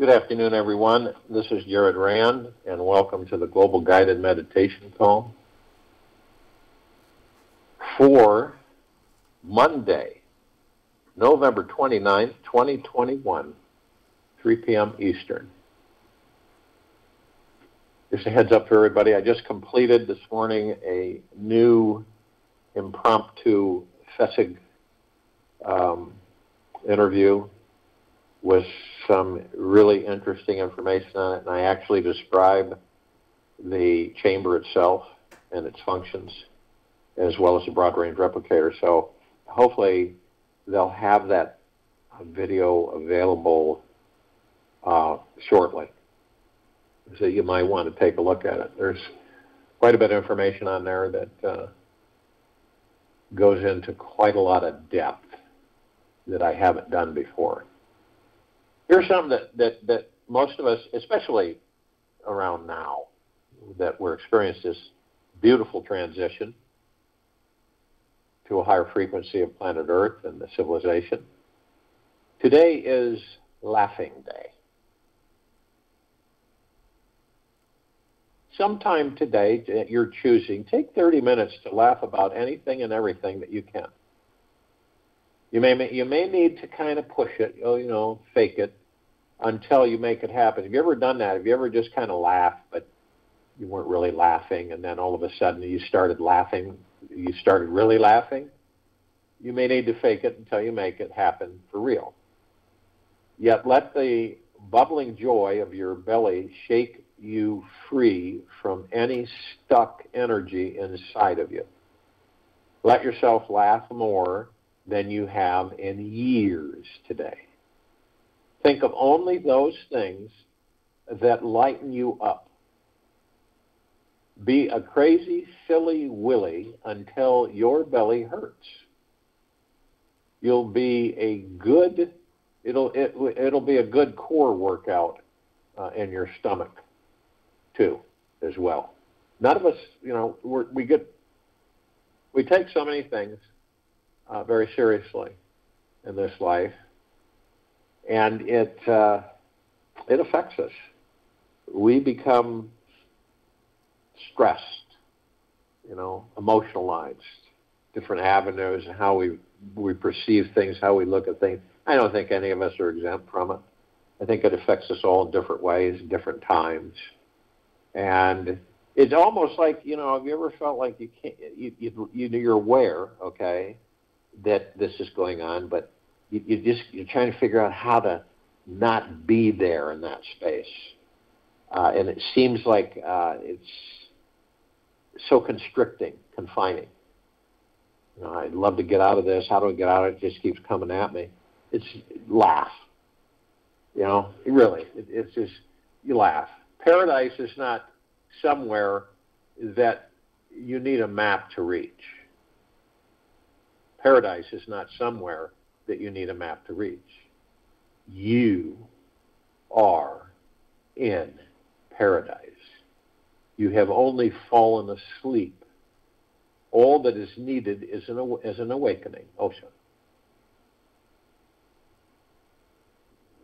Good afternoon, everyone. This is Jared Rand, and welcome to the Global Guided Meditation Call for Monday, November 29th, 2021, 3 p.m. Eastern. Just a heads up for everybody, I just completed this morning a new impromptu FESIG interview with some really interesting information on it, and I actually describe the chamber itself and its functions, as well as the broad-range replicator. So hopefully they'll have that video available shortly, so you might want to take a look at it. There's quite a bit of information on there that goes into quite a lot of depth that I haven't done before. Here's something that most of us, especially around now, that we're experiencing this beautiful transition to a higher frequency of planet Earth and the civilization. Today is Laughing Day. Sometime today, you're choosing, take 30 minutes to laugh about anything and everything that you can. You may need to kind of push it, fake it, until you make it happen. Have you ever done that? Have you ever just kind of laughed, but you weren't really laughing, and then all of a sudden you started laughing, you started really laughing? You may need to fake it until you make it happen for real. Yet let the bubbling joy of your belly shake you free from any stuck energy inside of you. Let yourself laugh more than you have in years today. Think of only those things that lighten you up. Be a crazy, silly Willy until your belly hurts. You'll be it'll be a good core workout in your stomach too, as well. None of us, we take so many things very seriously in this life, and it affects us. We become stressed, emotionalized, different avenues, and how we perceive things, how we look at things. I don't think any of us are exempt from it. I think it affects us all in different ways, different times. And it's almost like, have you ever felt like you can't, you're aware, that this is going on, but you're trying to figure out how to not be there in that space. And it seems like it's so constricting, confining. I'd love to get out of this. How do I get out of it? It just keeps coming at me. It's laugh. Really, it's just, you laugh. Paradise is not somewhere that you need a map to reach. Paradise is not somewhere that you need a map to reach. You are in paradise. You have only fallen asleep. All that is needed is an awakening. Osha.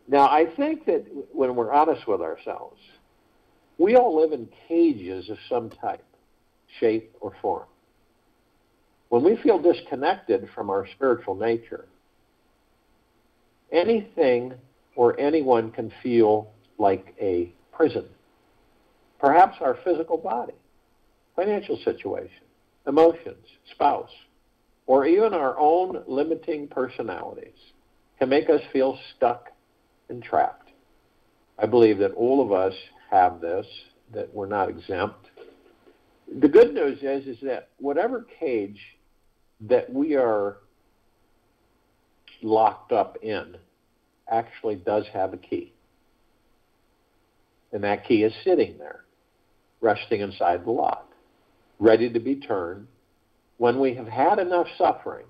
Now, I think that when we're honest with ourselves, we all live in cages of some type, shape, or form. When we feel disconnected from our spiritual nature, anything or anyone can feel like a prison. Perhaps our physical body, financial situation, emotions, spouse, or even our own limiting personalities can make us feel stuck and trapped. I believe that all of us have this, that we're not exempt. The good news is that whatever cage that we are locked up in actually does have a key. And that key is sitting there, resting inside the lock, ready to be turned when we have had enough suffering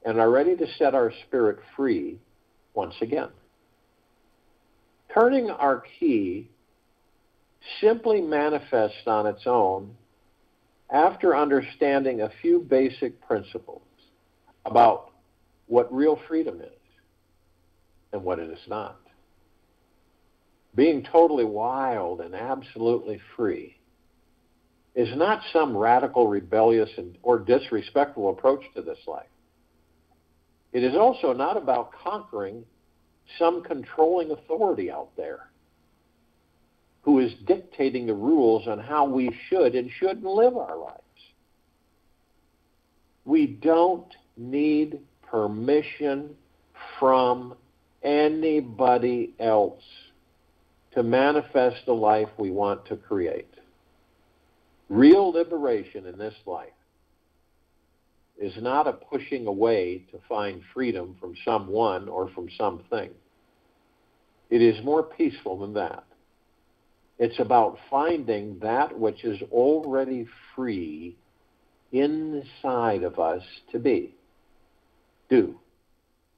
and are ready to set our spirit free once again. Turning our key simply manifests on its own after understanding a few basic principles about what real freedom is and what it is not. being totally wild and absolutely free, is not some radical, rebellious, or disrespectful approach to this life. It is also not about conquering some controlling authority out there who is dictating the rules on how we should and shouldn't live our lives. We don't need permission from anybody else to manifest the life we want to create. Real liberation in this life is not a pushing away to find freedom from someone or from something. It is more peaceful than that. It's about finding that which is already free inside of us to be, do,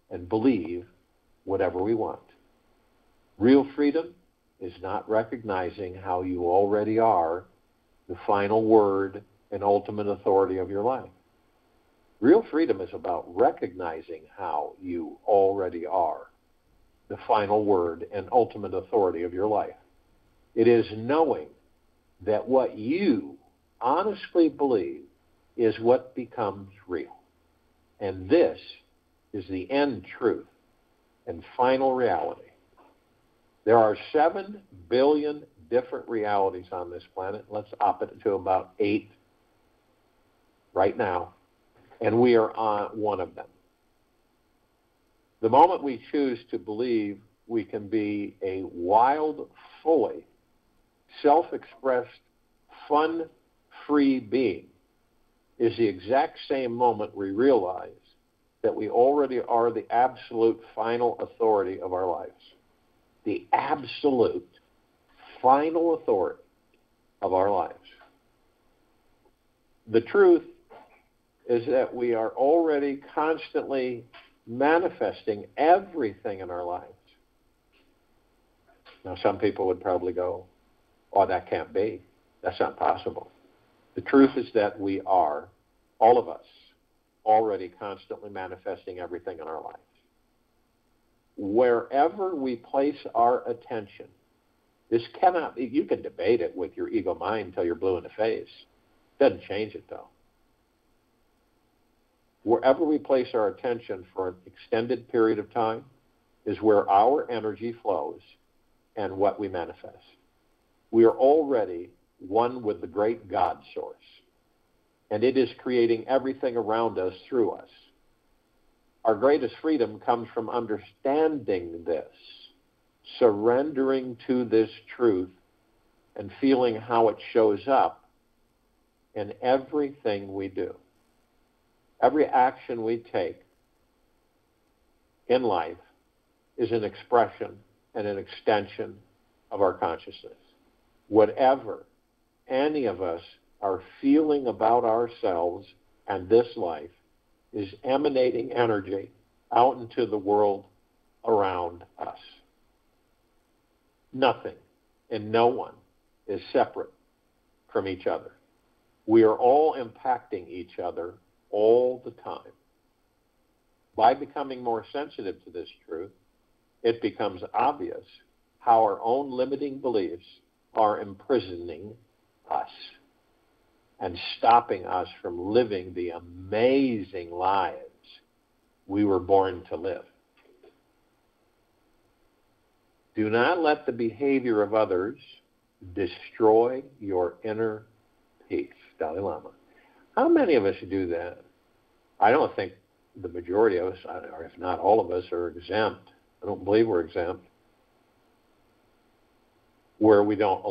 and believe whatever we want. Real freedom is not recognizing how you already are the final word and ultimate authority of your life. Real freedom is about recognizing how you already are the final word and ultimate authority of your life. It is knowing that what you honestly believe is what becomes real. And this is the end truth and final reality. There are 7 billion different realities on this planet. Let's up it to about 8 right now. And we are on one of them. The moment we choose to believe we can be a wild, fully self-expressed, fun-free being is the exact same moment we realize that we already are the absolute final authority of our lives. The absolute final authority of our lives. The truth is that we are already constantly manifesting everything in our lives. Now, some people would probably go, oh, that can't be. That's not possible. The truth is that we are, all of us, already constantly manifesting everything in our lives. Wherever we place our attention, this cannot be, you can debate it with your ego mind until you're blue in the face. Doesn't change it, though. Wherever we place our attention for an extended period of time is where our energy flows and what we manifest. We are already one with the great God source, and it is creating everything around us through us. Our greatest freedom comes from understanding this, surrendering to this truth, and feeling how it shows up in everything we do. Every action we take in life is an expression and an extension of our consciousness. Whatever any of us are feeling about ourselves and this life is emanating energy out into the world around us. Nothing and no one is separate from each other. We are all impacting each other all the time. By becoming more sensitive to this truth, it becomes obvious how our own limiting beliefs are imprisoning us and stopping us from living the amazing lives we were born to live. Do not let the behavior of others destroy your inner peace. Dalai Lama. How many of us do that? I don't think the majority of us, or if not all of us, are exempt. I don't believe we're exempt. Where we don't,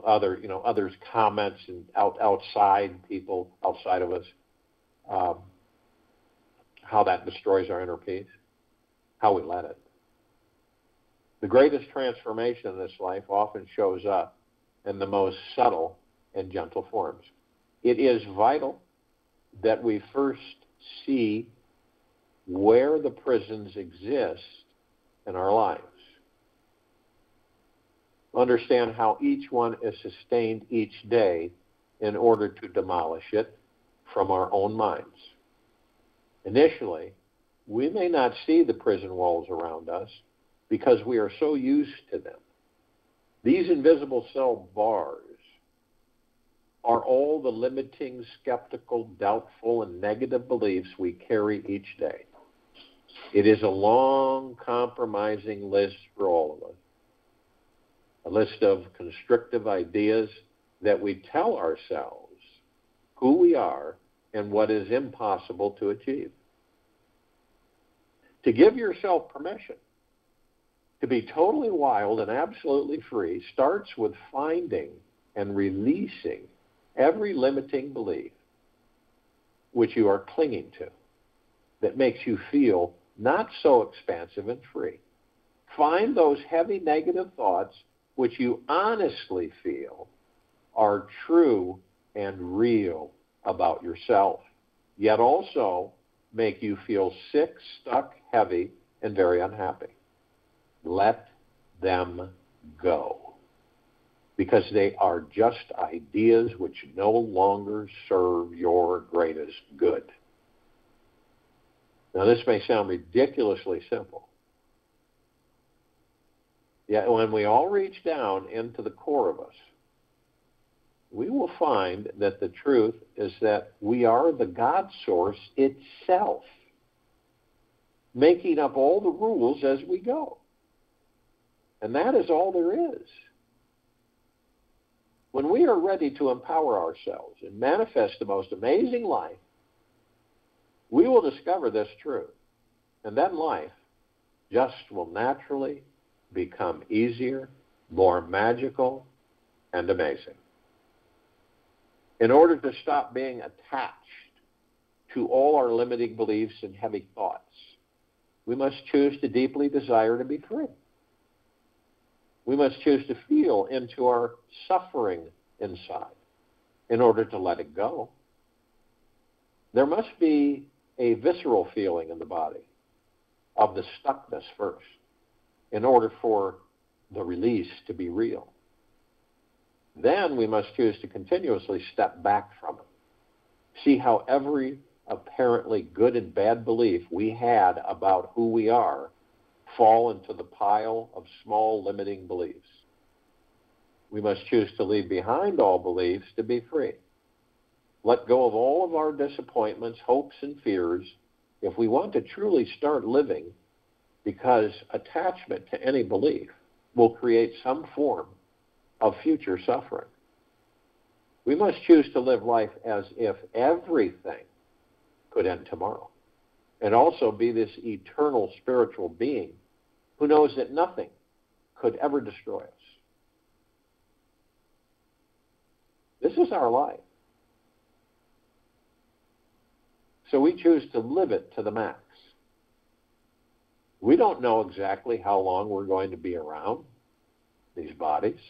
others' comments and outside people, outside of us, how that destroys our inner peace, how we let it. The greatest transformation in this life often shows up in the most subtle and gentle forms. It is vital that we first see where the prisons exist in our lives. Understand how each one is sustained each day in order to demolish it from our own minds. Initially, we may not see the prison walls around us because we are so used to them. These invisible cell bars are all the limiting, skeptical, doubtful, and negative beliefs we carry each day. It is a long, compromising list for all of us. A list of constrictive ideas that we tell ourselves who we are and what is impossible to achieve. To give yourself permission to be totally wild and absolutely free starts with finding and releasing every limiting belief which you are clinging to that makes you feel not so expansive and free. Find those heavy negative thoughts which you honestly feel are true and real about yourself, yet also make you feel sick, stuck, heavy, and very unhappy. Let them go, because they are just ideas which no longer serve your greatest good. Now, this may sound ridiculously simple, yet when we all reach down into the core of us, we will find that the truth is that we are the God source itself, making up all the rules as we go. And that is all there is. When we are ready to empower ourselves and manifest the most amazing life, we will discover this truth. And then life just will naturally become easier, more magical, and amazing. In order to stop being attached to all our limiting beliefs and heavy thoughts, we must choose to deeply desire to be free. We must choose to feel into our suffering inside in order to let it go. There must be a visceral feeling in the body of the stuckness first in order for the release to be real. Then we must choose to continuously step back from it. See how every apparently good and bad belief we had about who we are fall into the pile of small limiting beliefs. We must choose to leave behind all beliefs to be free. Let go of all of our disappointments, hopes, and fears if we want to truly start living, because attachment to any belief will create some form of future suffering. We must choose to live life as if everything could end tomorrow, and also be this eternal spiritual being who knows that nothing could ever destroy us. This is our life. So we choose to live it to the max. We don't know exactly how long we're going to be around these bodies.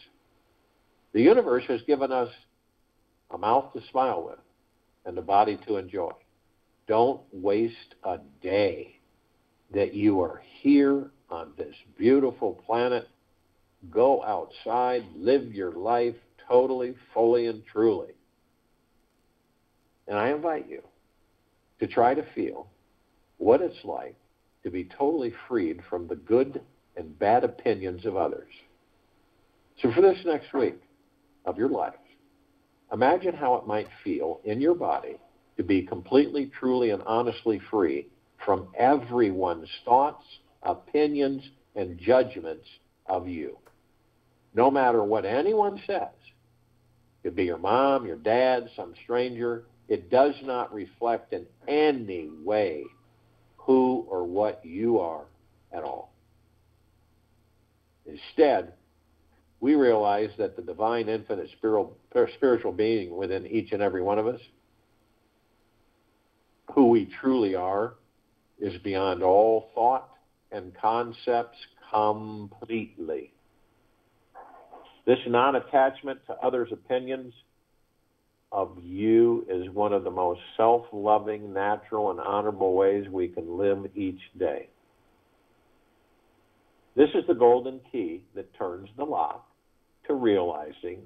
The universe has given us a mouth to smile with and a body to enjoy. Don't waste a day that you are here on this beautiful planet. Go outside, live your life totally, fully, and truly. And I invite you to try to feel what it's like to be totally freed from the good and bad opinions of others. So for this next week of your life, imagine how it might feel in your body to be completely, truly, and honestly free from everyone's thoughts, opinions, and judgments of you. No matter what anyone says, it could be your mom, your dad, some stranger, it does not reflect in any way who or what you are at all. Instead, we realize that the divine, infinite spiritual being within each and every one of us, who we truly are, is beyond all thought and concepts completely. This non-attachment to others' opinions of you is one of the most self-loving, natural, and honorable ways we can live each day. This is the golden key that turns the lock to realizing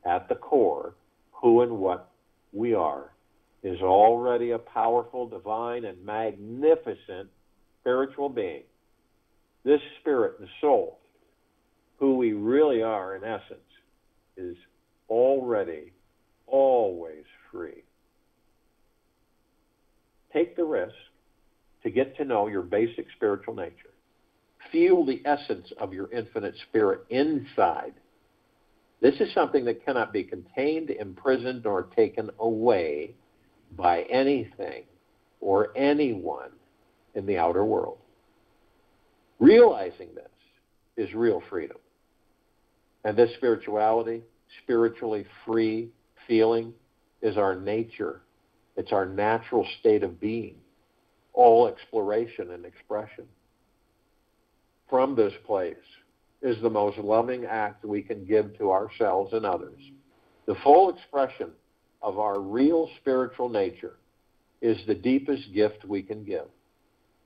at the core who and what we are is already a powerful, divine, and magnificent spiritual being. This spirit and soul who we really are in essence is already, always free. Take the risk to get to know your basic spiritual nature. Feel the essence of your infinite spirit inside. This is something that cannot be contained, imprisoned, or taken away by anything or anyone in the outer world. Realizing this is real freedom. And this spirituality, spiritually free feeling, is our nature. It's our natural state of being, all exploration and expression. From this place is the most loving act we can give to ourselves and others. The full expression of our real spiritual nature is the deepest gift we can give,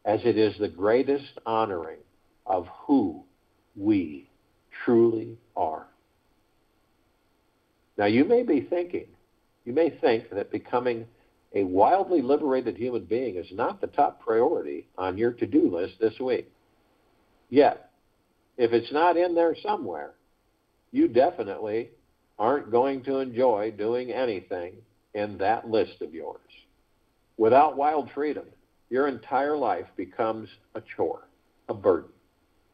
as it is the greatest honoring of who we truly are. Now, you may think that becoming a wildly liberated human being is not the top priority on your to-do list this week. Yet, if it's not in there somewhere, you definitely aren't going to enjoy doing anything in that list of yours. Without wild freedom, your entire life becomes a chore, a burden,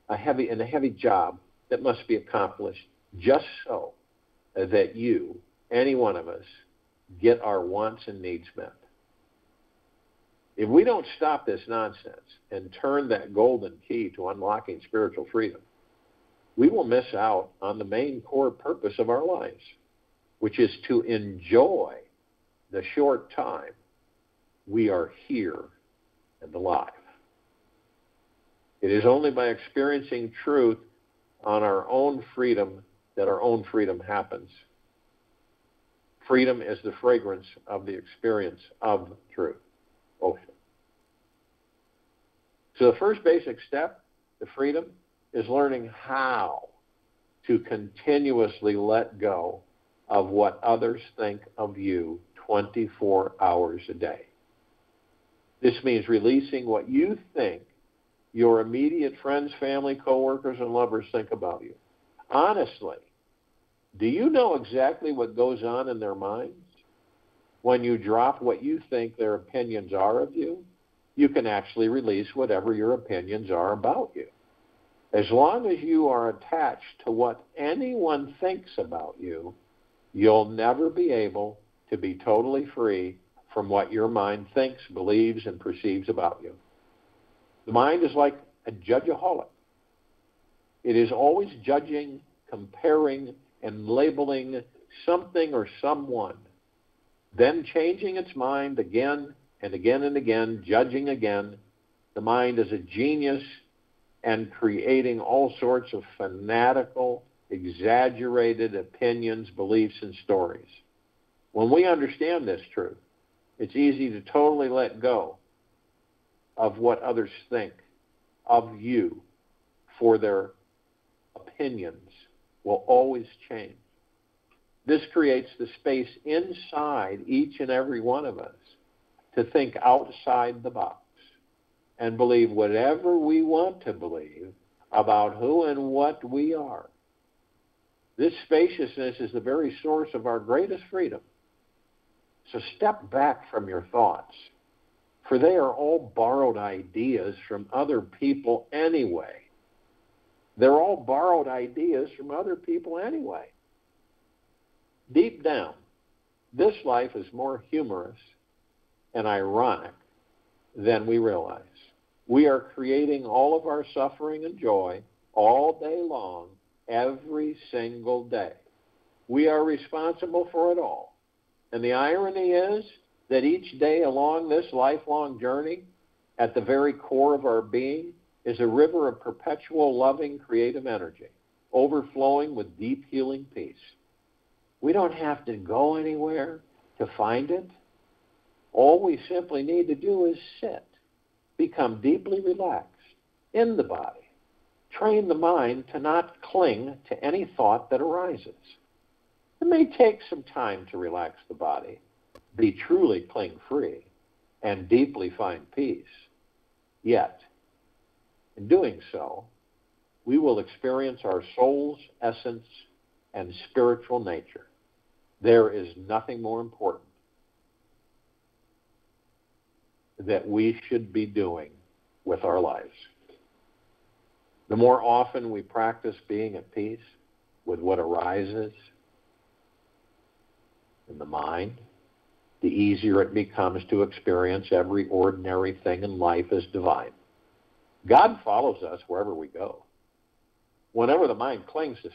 a heavy job that must be accomplished just so that you, any one of us, get our wants and needs met. If we don't stop this nonsense and turn that golden key to unlocking spiritual freedom, we will miss out on the main core purpose of our lives, which is to enjoy the short time we are here and alive. It is only by experiencing truth on our own freedom that our own freedom happens. Freedom is the fragrance of the experience of truth. Ocean. So the first basic step to freedom is learning how to continuously let go of what others think of you 24 hours a day. This means releasing what you think your immediate friends, family, coworkers, and lovers think about you. Honestly, do you know exactly what goes on in their minds? When you drop what you think their opinions are of you, you can actually release whatever your opinions are about you. As long as you are attached to what anyone thinks about you, you'll never be able to be totally free from what your mind thinks, believes, and perceives about you. The mind is like a judgeaholic. It is always judging, comparing, and labeling something or someone, then changing its mind again and again and again, judging again. The mind is a genius and creating all sorts of fanatical, exaggerated opinions, beliefs, and stories. When we understand this truth, it's easy to totally let go of what others think of you, for their opinions will always change. This creates the space inside each and every one of us to think outside the box and believe whatever we want to believe about who and what we are. This spaciousness is the very source of our greatest freedom. So step back from your thoughts, for they are all borrowed ideas from other people anyway. They're all borrowed ideas from other people anyway. Deep down, this life is more humorous and ironic than we realize. We are creating all of our suffering and joy all day long, every single day. We are responsible for it all. And the irony is that each day along this lifelong journey, at the very core of our being, is a river of perpetual, loving, creative energy, overflowing with deep, healing peace. We don't have to go anywhere to find it. All we simply need to do is sit, become deeply relaxed in the body, train the mind to not cling to any thought that arises. It may take some time to relax the body, be truly cling-free, and deeply find peace. Yet, in doing so, we will experience our soul's essence and spiritual nature. There is nothing more important that we should be doing with our lives. The more often we practice being at peace with what arises in the mind, the easier it becomes to experience every ordinary thing in life as divine. God follows us wherever we go. Whenever the mind clings to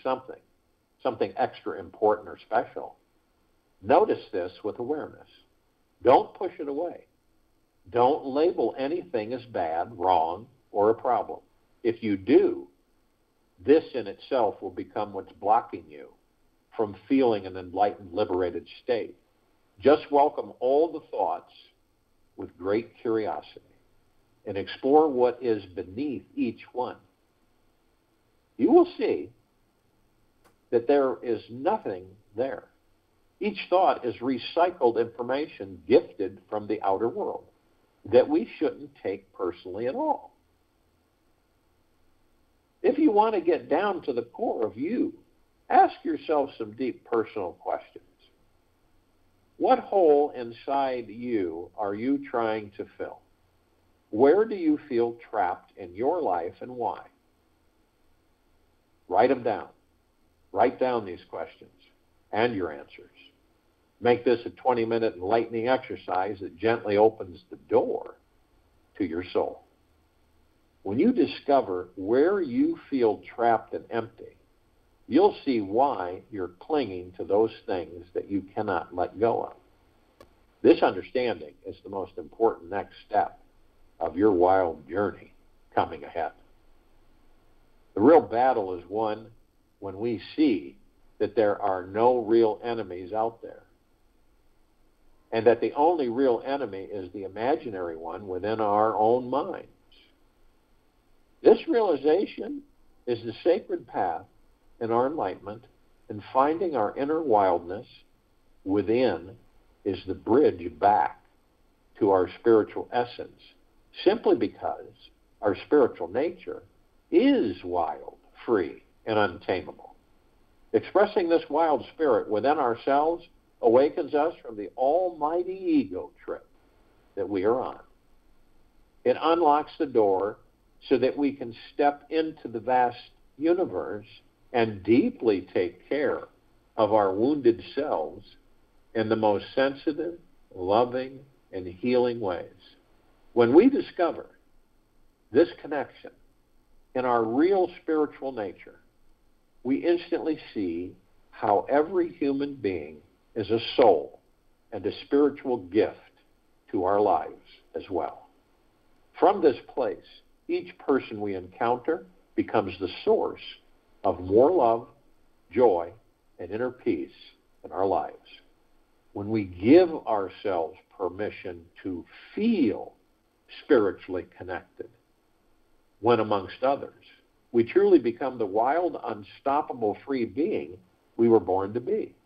something extra important or special, notice this with awareness. Don't push it away. Don't label anything as bad, wrong, or a problem. If you do, this in itself will become what's blocking you from feeling an enlightened, liberated state. Just welcome all the thoughts with great curiosity and explore what is beneath each one. You will see that there is nothing there. Each thought is recycled information gifted from the outer world that we shouldn't take personally at all. If you want to get down to the core of you, ask yourself some deep personal questions. What hole inside you are you trying to fill? Where do you feel trapped in your life and why? Write them down. Write down these questions and your answers. Make this a 20-minute enlightening exercise that gently opens the door to your soul. When you discover where you feel trapped and empty, you'll see why you're clinging to those things that you cannot let go of. This understanding is the most important next step of your wild journey coming ahead. The real battle is won when we see that there are no real enemies out there, and that the only real enemy is the imaginary one within our own minds. This realization is the sacred path in our enlightenment, and finding our inner wildness within is the bridge back to our spiritual essence, simply because our spiritual nature is wild, free, and untamable. Expressing this wild spirit within ourselves awakens us from the almighty ego trip that we are on. It unlocks the door so that we can step into the vast universe and deeply take care of our wounded selves in the most sensitive, loving, and healing ways. When we discover this connection in our real spiritual nature, we instantly see how every human being is a soul and a spiritual gift to our lives as well. From this place, each person we encounter becomes the source of more love, joy, and inner peace in our lives. When we give ourselves permission to feel spiritually connected, when amongst others, we truly become the wild, unstoppable, free being we were born to be.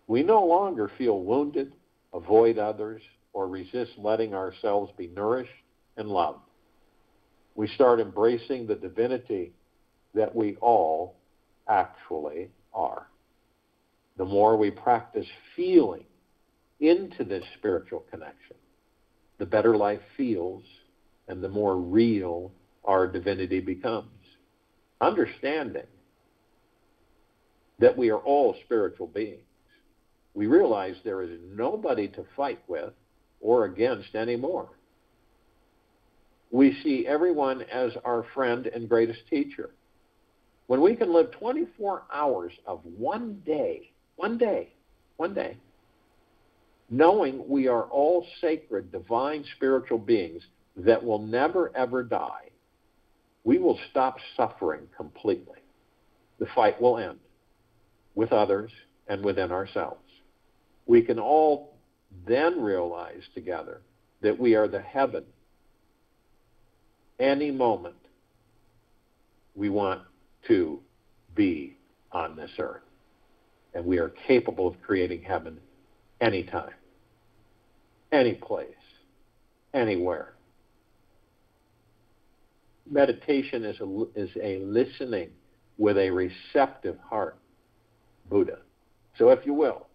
We no longer feel wounded, avoid others, or resist letting ourselves be nourished and loved. We start embracing the divinity that we all actually are. The more we practice feeling into this spiritual connection, the better life feels and the more real our divinity becomes. Understanding that we are all spiritual beings, we realize there is nobody to fight with or against anymore. We see everyone as our friend and greatest teacher. When we can live 24 hours of one day, knowing we are all sacred, divine, spiritual beings that will never, ever die, we will stop suffering completely. The fight will end with others and within ourselves. We can all then realize together that we are the heaven any moment we want to be on this earth. And we are capable of creating heaven anytime, any place, anywhere. Meditation is a listening with a receptive heart, Buddha. So if you will,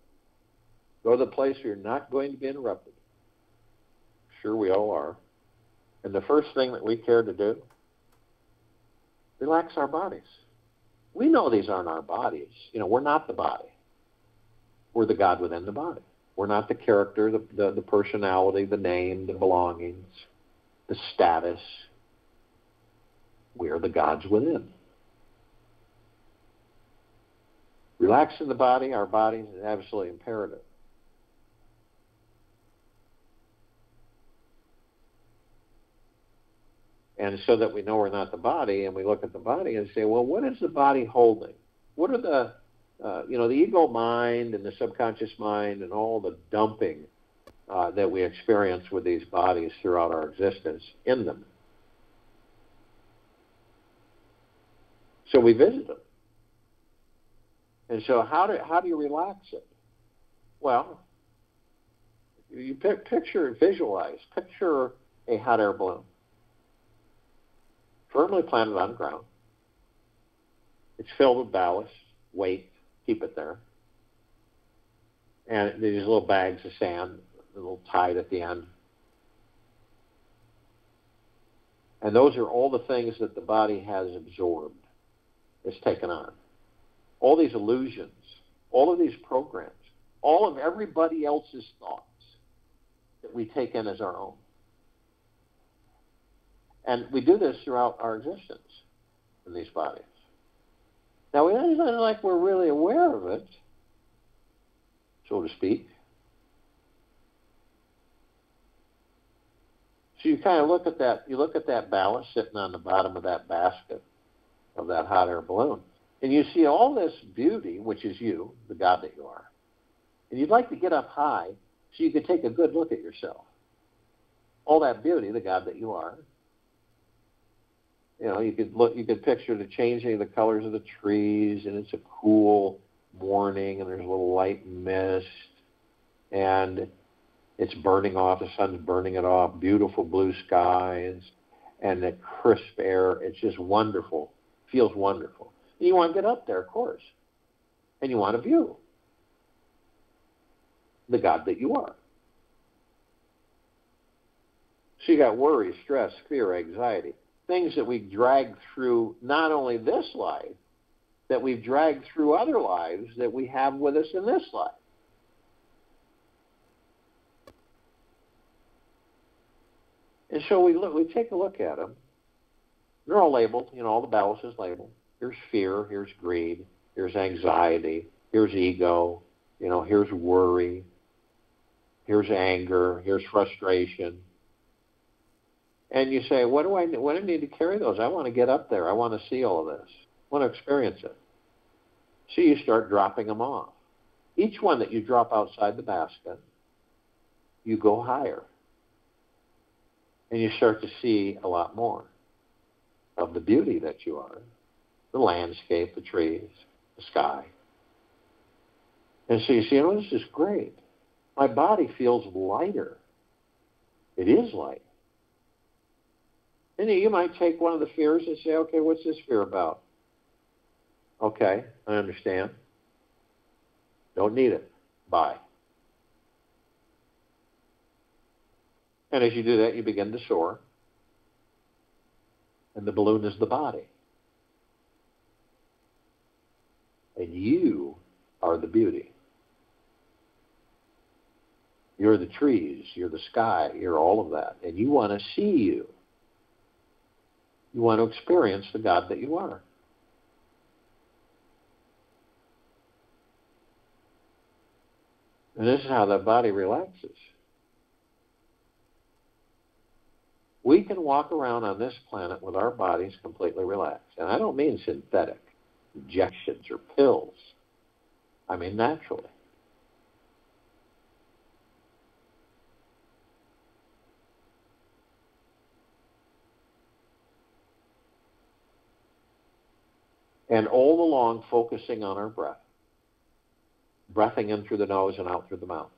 go to the place where you're not going to be interrupted. Sure, we all are. And the first thing that we care to do, relax our bodies. We know these aren't our bodies. We're not the body. We're the God within the body. We're not the character, the personality, the name, the belongings, the status. We are the gods within. Relaxing the body, our bodies, is absolutely imperative. And so that we know we're not the body, and we look at the body and say, well, what is the body holding? What are the ego mind and the subconscious mind and all the dumping that we experience with these bodies throughout our existence in them? So we visit them. And so how do you relax it? Well, you picture a hot air balloon, firmly planted on the ground. It's filled with ballast, weight, keep it there. And these little bags of sand, a little tied at the end. And those are all the things that the body has absorbed, it's taken on. All these illusions, all of these programs, all of everybody else's thoughts that we take in as our own. And we do this throughout our existence in these bodies. Now, it's not like we're really aware of it, so to speak. So you kind of look at that ballast sitting on the bottom of that basket of that hot air balloon, and you see all this beauty, which is you, the God that you are. And you'd like to get up high so you could take a good look at yourself. All that beauty, the God that you are. You could picture the changing of the colors of the trees, and it's a cool morning, and there's a little light mist, and it's burning off, the sun's burning it off, beautiful blue skies, and the crisp air. It's just wonderful. Feels wonderful. And you want to get up there, of course. And you want a view. The God that you are. So you got worry, stress, fear, anxiety. Things that we drag through not only this life, that we've dragged through other lives that we have with us in this life. And so we take a look at them. They're all labeled, all the ballast is labeled. Here's fear, here's greed, here's anxiety, here's ego, here's worry, here's anger, here's frustration. And you say, what do I need to carry those? I want to get up there. I want to see all of this. I want to experience it. So you start dropping them off. Each one that you drop outside the basket, you go higher. And you start to see a lot more of the beauty that you are. The landscape, the trees, the sky. And so you see, this is great. My body feels lighter. It is light. And you might take one of the fears and say, okay, what's this fear about? Okay, I understand. Don't need it. Bye. And as you do that, you begin to soar. And the balloon is the body. And you are the beauty. You're the trees, you're the sky, you're all of that. And you want to see you. You want to experience the God that you are. And this is how the body relaxes. We can walk around on this planet with our bodies completely relaxed. And I don't mean synthetic injections or pills. I mean naturally. And all along focusing on our breath. Breathing in through the nose and out through the mouth.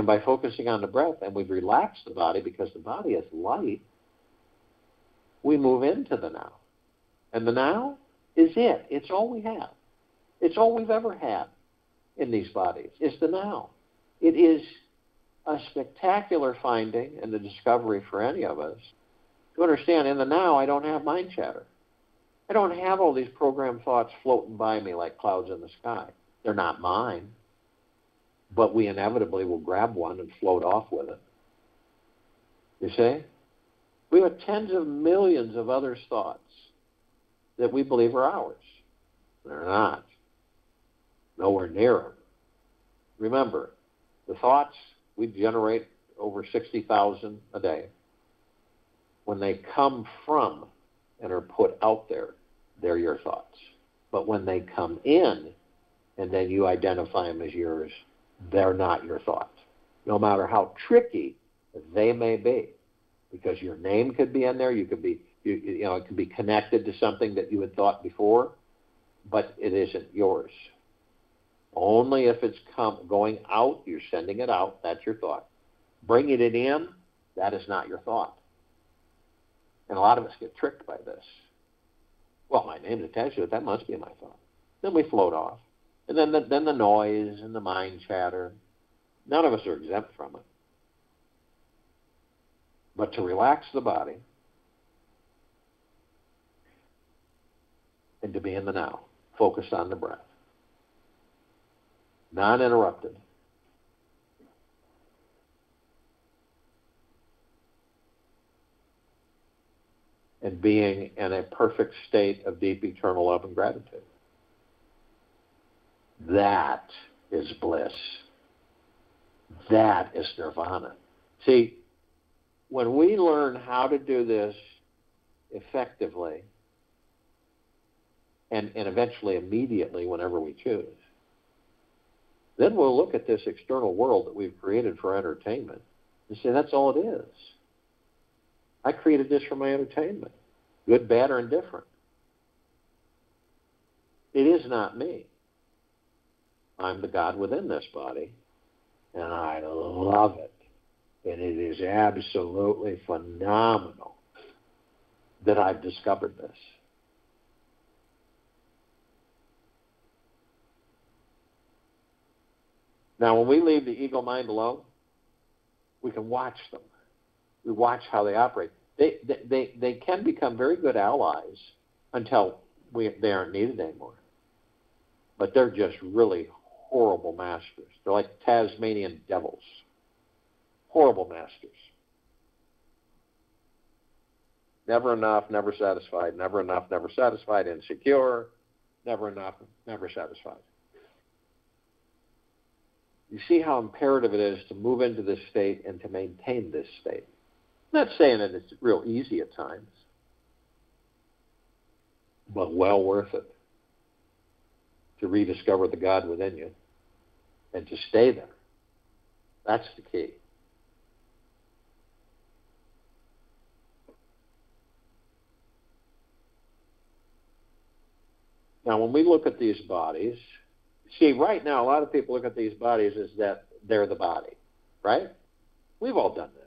And by focusing on the breath, and we've relaxed the body because the body is light, we move into the now. And the now is it. It's all we have. It's all we've ever had in these bodies, is the now. It is a spectacular finding and the discovery for any of us to understand in the now I don't have mind chatter. I don't have all these programmed thoughts floating by me like clouds in the sky. They're not mine, but we inevitably will grab one and float off with it. You see? We have tens of millions of other thoughts that we believe are ours. They're not. Nowhere near them. Remember, the thoughts, we generate over 60,000 a day. When they come from and are put out there, they're your thoughts. But when they come in and then you identify them as yours, they're not your thoughts. No matter how tricky they may be. Because your name could be in there, you could be, it could be connected to something that you had thought before, but it isn't yours. Only if it's going out, you're sending it out, that's your thought. Bringing it in, that is not your thought. And a lot of us get tricked by this. Well, my name's attached to it, that must be my thought. Then we float off. And then the noise and the mind chatter, none of us are exempt from it. But to relax the body and to be in the now, focus on the breath. Non-interrupted. And being in a perfect state of deep eternal love and gratitude. That is bliss. That is nirvana. See, when we learn how to do this effectively, and eventually immediately whenever we choose, then we'll look at this external world that we've created for entertainment and say, that's all it is. I created this for my entertainment, good, bad, or indifferent. It is not me. I'm the God within this body, and I love it. And it is absolutely phenomenal that I've discovered this. Now, when we leave the ego mind alone, we can watch them. We watch how they operate. They can become very good allies until they aren't needed anymore. But they're just really horrible masters. They're like Tasmanian devils. Horrible masters. Never enough, never satisfied. Never enough, never satisfied. Insecure. Never enough, never satisfied. You see how imperative it is to move into this state and to maintain this state. I'm not saying that it's real easy at times, but well worth it to rediscover the God within you and to stay there. That's the key. Now, when we look at these bodies, see, right now, a lot of people look at these bodies as that they're the body, right? We've all done that.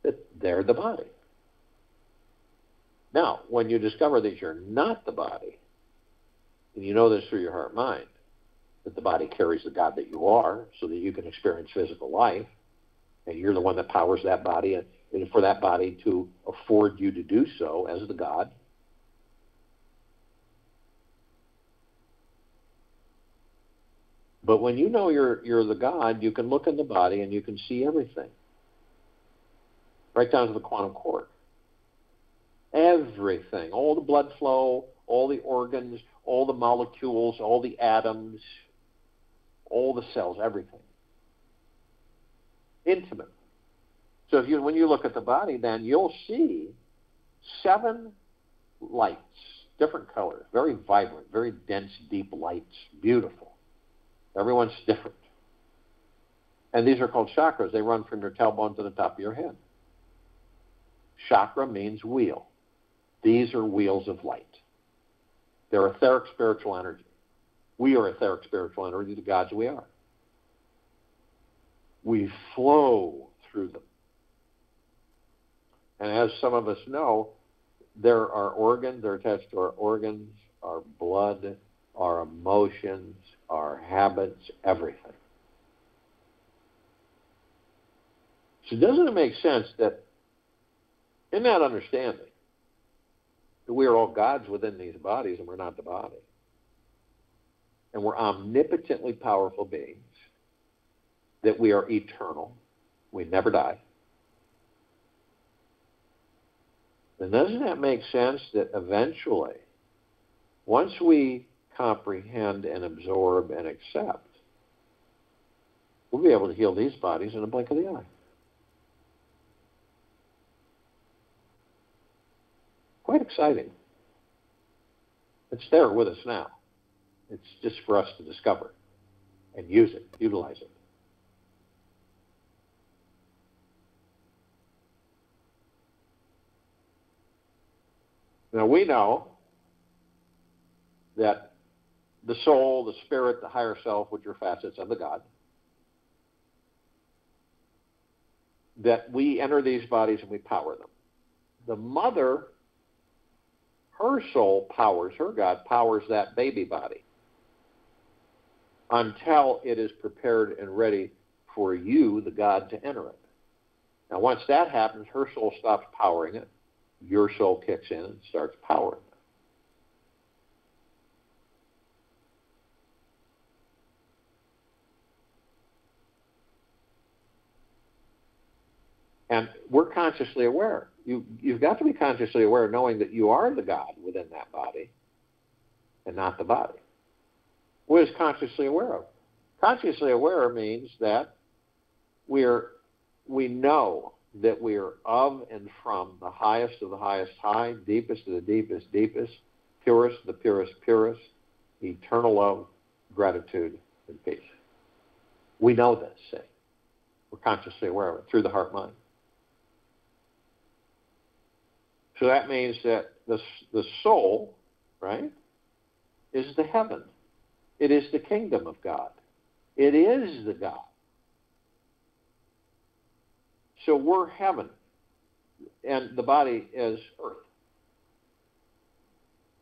That they're the body. Now, when you discover that you're not the body, and you know this through your heart mind, that the body carries the God that you are so that you can experience physical life, and you're the one that powers that body, and for that body to afford you to do so as the God. But when you know you're the God, you can look in the body and you can see everything. Right down to the quantum quark. Everything. All the blood flow, all the organs, all the molecules, all the atoms, all the cells, everything. Intimate. So when you look at the body, then you'll see 7 lights, different colors, very vibrant, very dense, deep lights, beautiful. Everyone's different. And these are called chakras. They run from your tailbone to the top of your head. Chakra means wheel. These are wheels of light. They're etheric spiritual energy. We are etheric spiritual energy, the gods we are. We flow through them. And as some of us know, there are organs, they're attached to our organs, our blood, our emotions, our habits, everything. So doesn't it make sense that in that understanding, that we are all gods within these bodies and we're not the body, and we're omnipotently powerful beings, that we are eternal, we never die, then doesn't that make sense that eventually, once we comprehend and absorb and accept, we'll be able to heal these bodies in a blink of the eye? Quite exciting. It's there with us now. It's just for us to discover and use it, utilize it. Now we know that the soul, the spirit, the higher self, which are facets of the God, that we enter these bodies and we power them. The mother, her soul powers, her God powers that baby body until it is prepared and ready for you, the God, to enter it. Now once that happens, her soul stops powering it. Your soul kicks in and starts powering it. And we're consciously aware. You've got to be consciously aware, knowing that you are the God within that body and not the body. What is consciously aware of? Consciously aware means that we know that we are of and from the highest of the highest high, deepest of the deepest deepest, purest of the purest purest, eternal love, gratitude, and peace. We know this, see. We're consciously aware of it through the heart-mind. So that means that the soul, right, is the heaven. It is the kingdom of God. It is the God. So we're heaven, and the body is earth.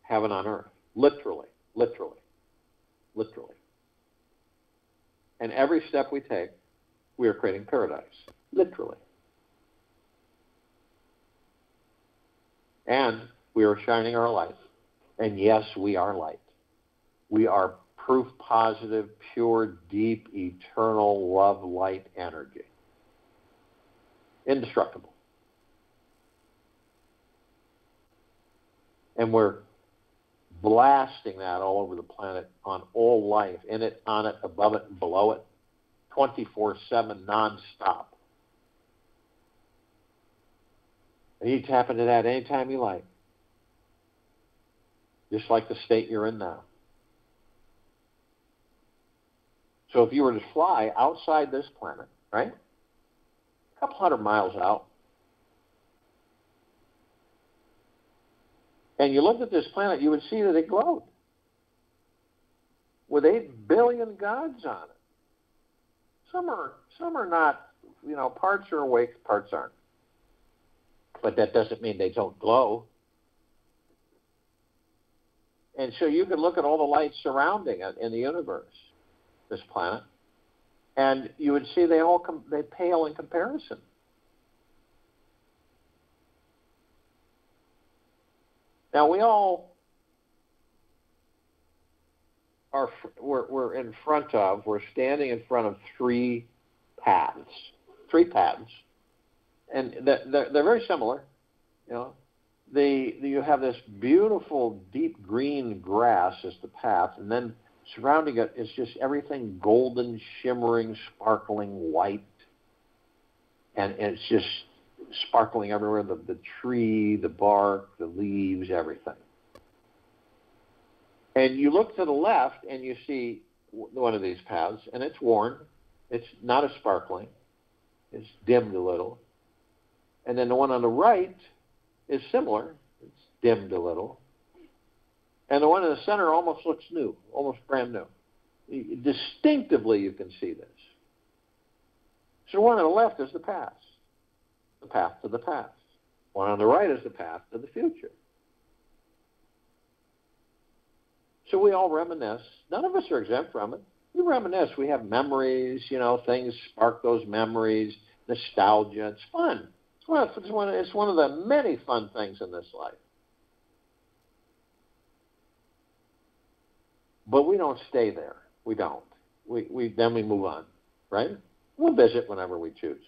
Heaven on earth. Literally, literally, literally. And every step we take, we are creating paradise. Literally. And we are shining our light. And yes, we are light. We are proof positive, pure, deep, eternal love, light, energy. Indestructible. And we're blasting that all over the planet on all life, in it, on it, above it, and below it, 24/7, nonstop. And you tap into that anytime you like, just like the state you're in now. So if you were to fly outside this planet, right, a couple hundred miles out, and you looked at this planet, you would see that it glowed with 8 billion gods on it. Some are not, parts are awake, parts aren't. But that doesn't mean they don't glow. And so you can look at all the lights surrounding it in the universe, this planet, and you would see they pale in comparison. Now we all we're standing in front of three paths, and they're very similar. You have this beautiful deep green grass as the path, and then surrounding it is just everything golden, shimmering, sparkling white, and it's just sparkling everywhere, the tree, the bark, the leaves, everything. And you look to the left and you see one of these paths, and it's worn. It's not as sparkling. It's dimmed a little. And then the one on the right is similar. It's dimmed a little. And the one in the center almost looks new, almost brand new. Distinctively you can see this. So one on the left is the path to the past. One on the right is the path to the future. So we all reminisce. None of us are exempt from it. We reminisce. We have memories, things spark those memories, nostalgia. It's fun. It's one of the many fun things in this life. But we don't stay there. We don't. Then we move on, right? We'll visit whenever we choose.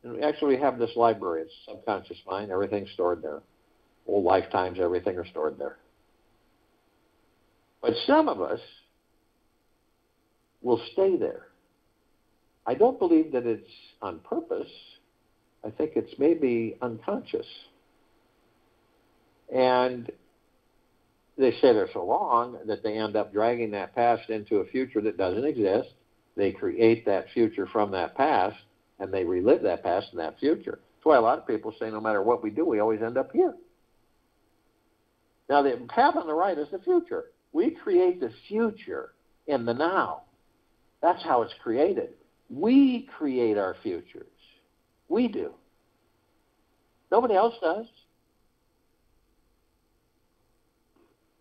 And actually, we have this library. It's subconscious mind. Everything's stored there. Whole lifetimes, everything are stored there. But some of us will stay there. I don't believe that it's on purpose. I think it's maybe unconscious. And they stay there so long that they end up dragging that past into a future that doesn't exist. They create that future from that past, and they relive that past in that future. That's why a lot of people say no matter what we do, we always end up here. Now, the path on the right is the future. We create the future in the now. That's how it's created. We create our futures. We do. Nobody else does.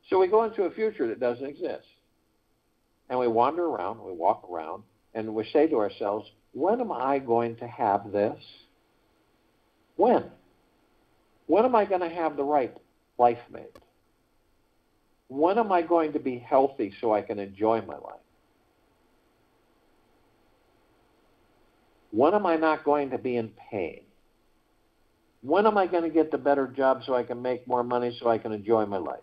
So we go into a future that doesn't exist. And we wander around, we walk around, and we say to ourselves, when am I going to have this? When? When am I going to have the right life mate? When am I going to be healthy so I can enjoy my life? When am I not going to be in pain? When am I going to get the better job so I can make more money so I can enjoy my life?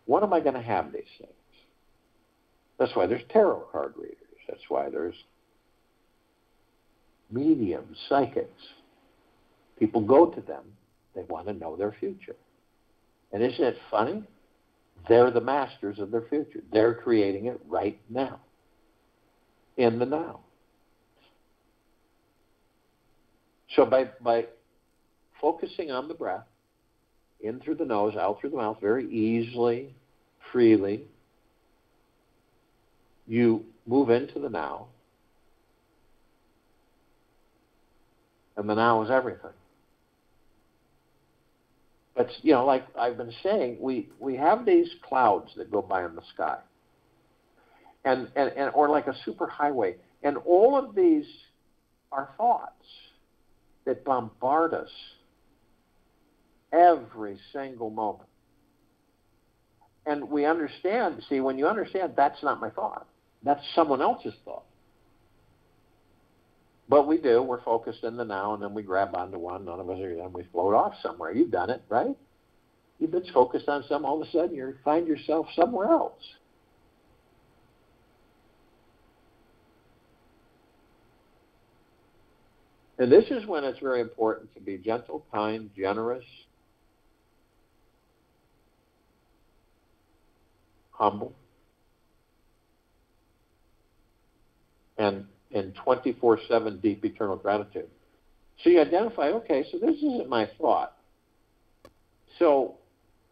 When am I going to have these things? That's why there's tarot card readers. That's why there's mediums, psychics. People go to them. They want to know their future. And isn't it funny? They're the masters of their future. They're creating it right now, in the now. So by focusing on the breath, in through the nose, out through the mouth, very easily, freely, you move into the now. And the now is everything. But, like I've been saying, we have these clouds that go by in the sky. And or like a superhighway. And all of these are thoughts that bombard us every single moment. And we understand, when you understand, that's not my thought. That's someone else's thought. But we're focused in the now, and then we grab onto one, none of us are, and we float off somewhere. You've done it, right? You've been focused on something, all of a sudden you find yourself somewhere else. And this is when it's very important to be gentle, kind, generous, humble, and 24/7 deep eternal gratitude. So you identify, okay, so this isn't my thought. So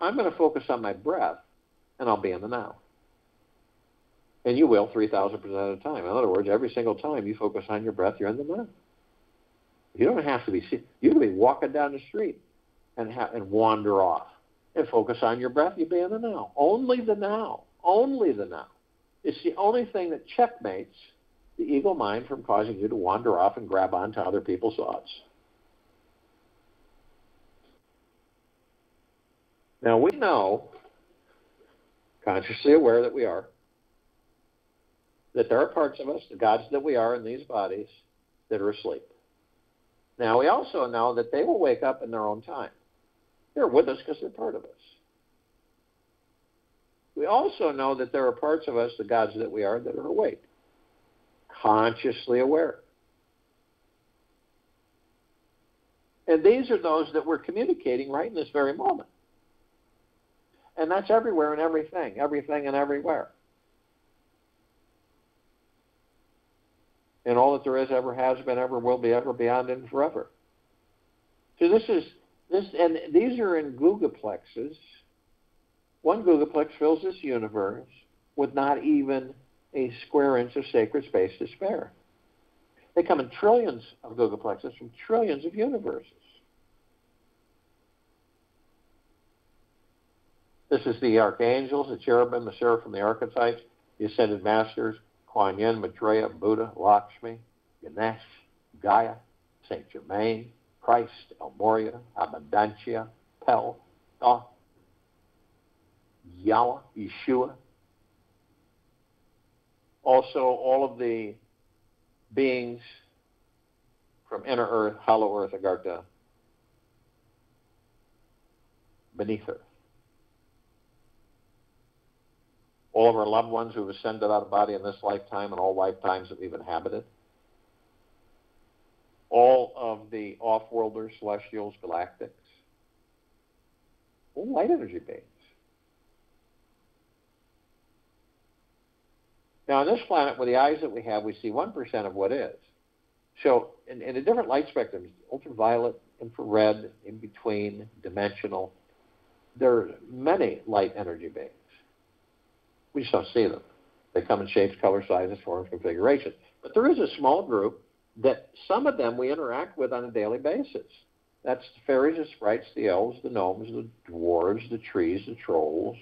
I'm going to focus on my breath, and I'll be in the now. And you will 3,000% of the time. In other words, every single time you focus on your breath, you're in the now. You don't have to be. You can be walking down the street and wander off and focus on your breath. You'll be in the now. Only the now. Only the now. It's the only thing that checkmates the ego mind from causing you to wander off and grab onto other people's thoughts. Now we know, consciously aware that we are, that there are parts of us, the gods that we are in these bodies, that are asleep. Now we also know that they will wake up in their own time. They're with us because they're part of us. We also know that there are parts of us, the gods that we are, that are awake, consciously aware. And these are those that we're communicating right in this very moment. And that's everywhere and everything and everywhere. And all that there is, ever has been, ever will be, ever, beyond, and forever. So and these are in gigaplexes. One gigaplex fills this universe with not even a square inch of sacred space to spare. They come in trillions of gigaplexes from trillions of universes. This is the archangels, the cherubim, the seraphim, the archetypes, the ascended masters, Kuan Yin, Maitreya, Buddha, Lakshmi, Ganesh, Gaia, Saint Germain, Christ, El Morya, Abundantia, Pel, Thoth, Yahweh, Yeshua. Also, all of the beings from inner earth, hollow earth, Agartha, beneath earth. All of our loved ones who have ascended out of body in this lifetime and all lifetimes that we've inhabited. All of the off-worlders, celestials, galactics. All light energy beings. Now, on this planet, with the eyes that we have, we see 1% of what is. So, in the different light spectrums, ultraviolet, infrared, in between, dimensional, there are many light energy beings. We just don't see them. They come in shapes, color, sizes, forms, configurations. But there is a small group that some of them we interact with on a daily basis. That's the fairies, the sprites, the elves, the gnomes, the dwarves, the trees, the trolls,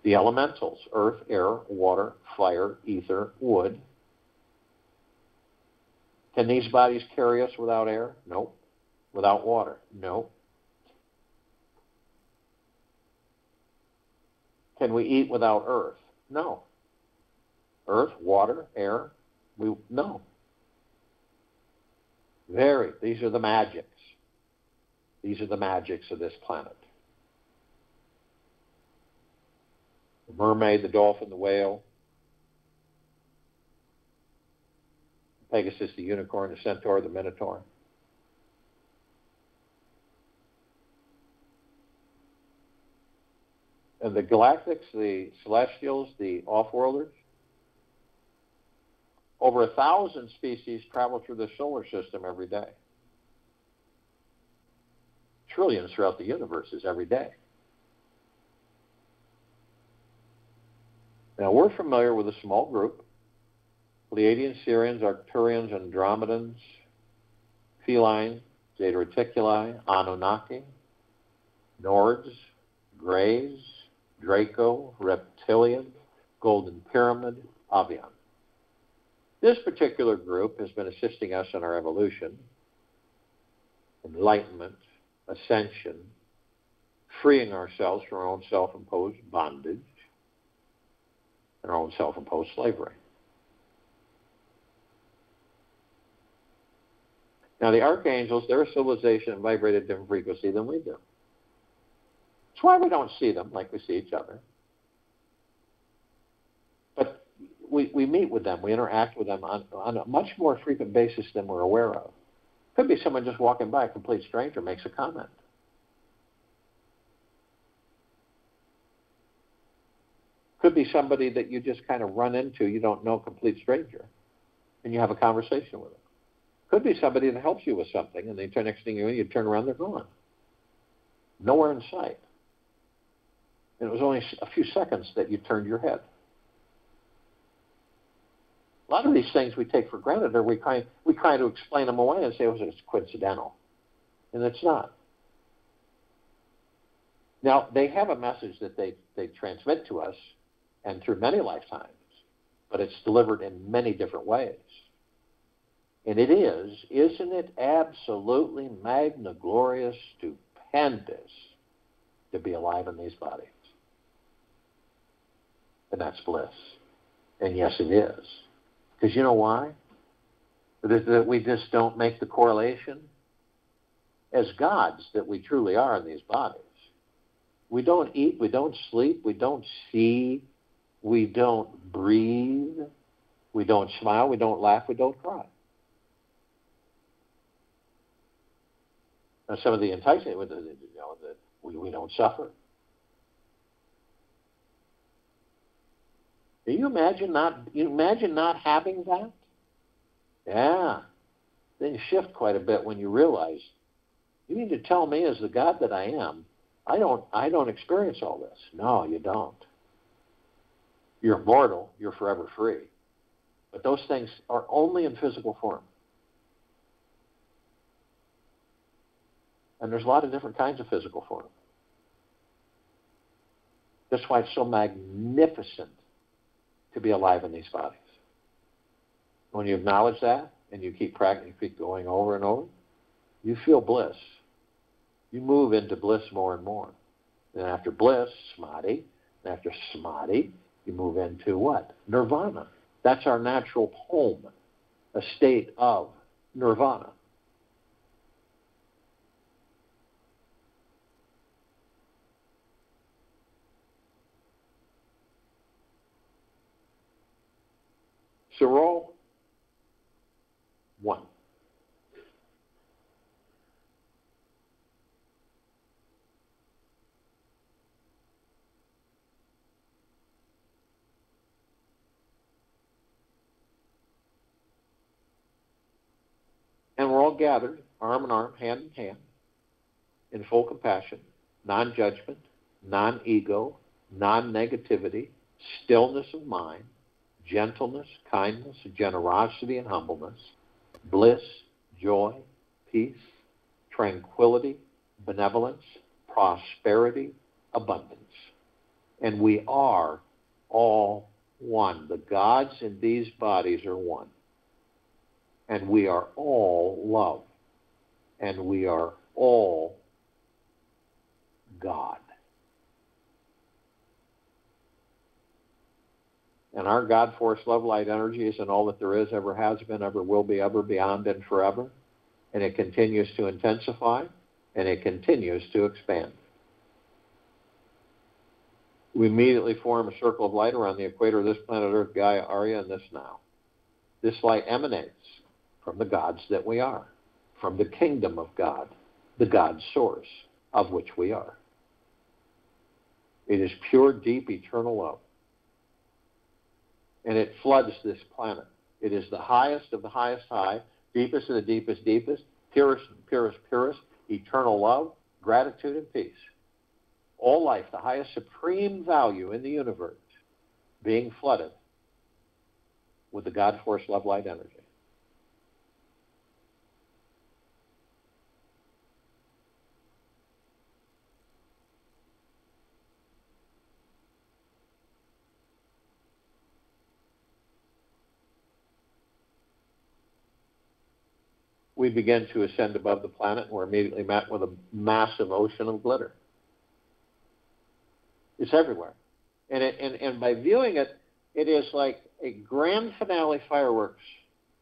the elementals, earth, air, water, fire, ether, wood. Can these bodies carry us without air? Nope. Without water? Nope. Can we eat without earth? No. Earth, water, air, no. These are the magics. These are the magics of this planet. The mermaid, the dolphin, the whale, Pegasus, the unicorn, the centaur, the minotaur. And the galactics, the celestials, the off-worlders, over 1,000 species travel through the solar system every day. Trillions throughout the universes every day. Now, we're familiar with a small group, Pleiadians, Sirians, Arcturians, Andromedans, Feline, Zeta Reticuli, Anunnaki, Nords, Greys, Draco, Reptilian, Golden Pyramid, Avian. This particular group has been assisting us in our evolution, enlightenment, ascension, freeing ourselves from our own self-imposed bondage and our own self-imposed slavery. Now, the archangels, they're a civilization that vibrate at a different frequency than we do. That's why we don't see them like we see each other. But we meet with them, we interact with them on a much more frequent basis than we're aware of. Could be someone just walking by, a complete stranger, makes a comment. Could be somebody that you just kind of run into, you don't know, complete stranger, and you have a conversation with them. Could be somebody that helps you with something, and next thing you turn around, they're gone. Nowhere in sight. And it was only a few seconds that you turned your head. A lot of these things we take for granted, or we try to explain them away and say, oh, it's coincidental. And it's not. Now, they have a message that they transmit to us, and through many lifetimes, but it's delivered in many different ways. And it isn't it absolutely magna, glorious, stupendous to be alive in these bodies? And that's bliss. And yes, it is. Because you know why? That we just don't make the correlation. As gods that we truly are in these bodies, we don't eat, we don't sleep, we don't see, we don't breathe, we don't smile, we don't laugh, we don't cry. Now, some of the enticing, that we don't suffer. Can you imagine not having that? Yeah. Then you shift quite a bit when you realize, you mean to tell me as the God that I am, I don't experience all this. No, you don't. You're immortal. You're forever free. But those things are only in physical form. And there's a lot of different kinds of physical form. That's why it's so magnificent to be alive in these bodies. When you acknowledge that and you keep practicing, keep going over and over, you feel bliss. You move into bliss more and more. And after bliss, samadhi. And after samadhi, you move into what? Nirvana. That's our natural home, a state of nirvana. So we're all one. And we're all gathered, arm in arm, hand in hand, in full compassion, non-judgment, non-ego, non-negativity, stillness of mind, gentleness, kindness, generosity, and humbleness, bliss, joy, peace, tranquility, benevolence, prosperity, abundance. And we are all one. The gods in these bodies are one. And we are all love. And we are all God. And our God force, love, light, energy is in all that there is, ever has been, ever will be, ever beyond, and forever. And it continues to intensify, and it continues to expand. We immediately form a circle of light around the equator of this planet Earth, Gaia, Arya, and this now. This light emanates from the gods that we are, from the kingdom of God, the God source of which we are. It is pure, deep, eternal love. And it floods this planet. It is the highest of the highest high, deepest of the deepest deepest, purest, purest, purest, eternal love, gratitude, and peace. All life, the highest supreme value in the universe, being flooded with the God force, love, light, energy. We begin to ascend above the planet, and we're immediately met with a massive ocean of glitter. It's everywhere. And by viewing it, it is like a grand finale fireworks